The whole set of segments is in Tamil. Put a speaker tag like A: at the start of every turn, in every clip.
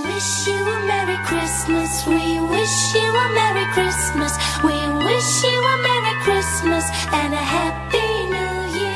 A: wish you a Merry Christmas. We wish you a Merry Christmas. We wish you a Merry Christmas and a Happy New Year.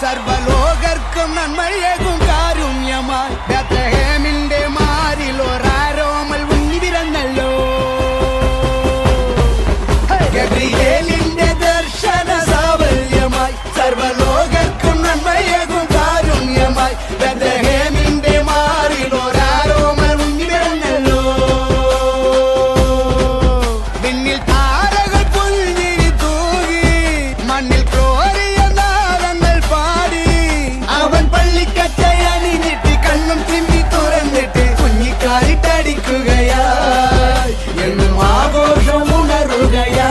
B: സർവലോകർക്കും നന്മയേകും കാരുണ്യമായി ബേത്ലഹേമിന്റെ മാറിൽ ഒരാരോമൽ ഉണ്ണി പിറന്നല്ലോ. ഗബ്രിയേലിന്റെ ദർശന സാവല്യമായി സർവലോകർക്കും നന്മയേകും കാരുണ്യമായി ബേത്ലഹേമിന്റെ മാറിൽ ഒരാരോമൽ ഉണ്ണി പിറന്നല്ലോ. വിണ്ണിൽ താരകൾ പുൽഞ്ഞിരി തൂകി മണ്ണിൽ എന്നും ആഘോഷം ഉണരുകയാ.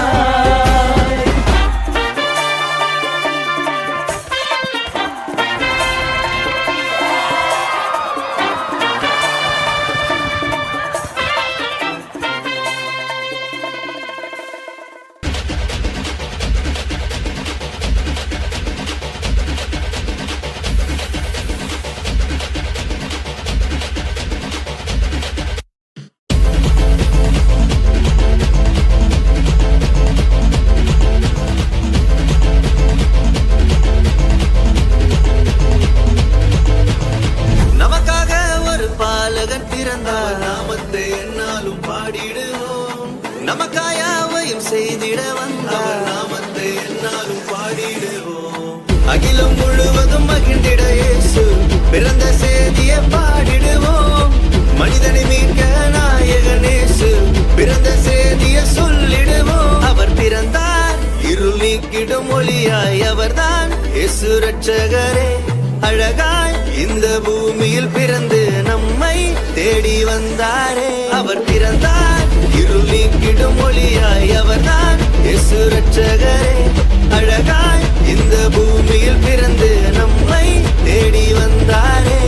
B: நாமத்தை என்னாலும் பாடிடுவோம், நமக்காயாவையும் செய்திட வந்தார். நாமத்தை என்னாலும் பாடிடுவோம், அகிலம் முழுவதும் மகிழ்ந்திட இயேசு பிறந்த செய்தியை பாடிடுவோம். மனிதனை மீட்க நாயகன் இயேசு பிறந்த செய்தியை சொல்லிடுவோம். அவர் பிறந்தார் இருள் நீக்கிடும் ஒளியாய், அவர்தான் இயேசு ரட்சகரே. அழகாய் இந்த பூமியில் பிறந்து நம்மை தேடி வந்தாரே. அவர் பிறந்தார் இருள் நீக்கிடும் ஒளியாய், அவர்தான் இயேசு ரட்சகரே. அழகாய் இந்த பூமியில் பிறந்து நம்மை தேடி வந்தாரே.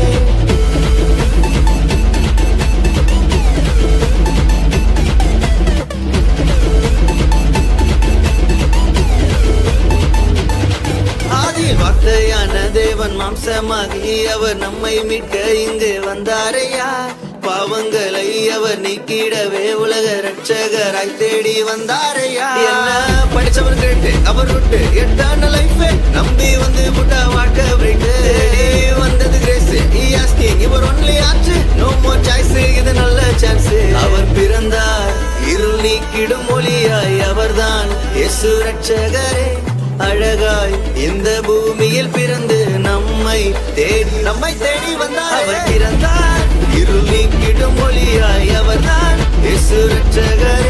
B: வார்த்தையான தேவன் மாம்சமாகி அவர் நம்மை மீட்க இங்கு வந்தாரையா. பாவங்களை அவர் நீக்கிடவே உலக ரட்சகராய் தேடி வந்தாரையா. என்ன படிச்சவர் கேட்டு அவர் விட்டு எட்டான லைஃப் நம்பி வந்து புட்டா வாழ்க்கை விட்டு தேடி வந்தது கிரேஸ். இவர் ஒன்லி ஆச்சு, நோ மோர் சாய்ஸ், இது நல்ல சான்ஸ். அவர் பிறந்தார் இருள் நீக்கிடும் ஒளியாய், அவர்தான் இயேசு ரட்சகரே. அழகாய் இந்த பூமியில் பிறந்து நம்மை தேடி வந்தார். அவர் பிறந்தார் இருள் நீக்கிடும் ஒளியாய், அவர்தான் இயேசு ரட்சகரே.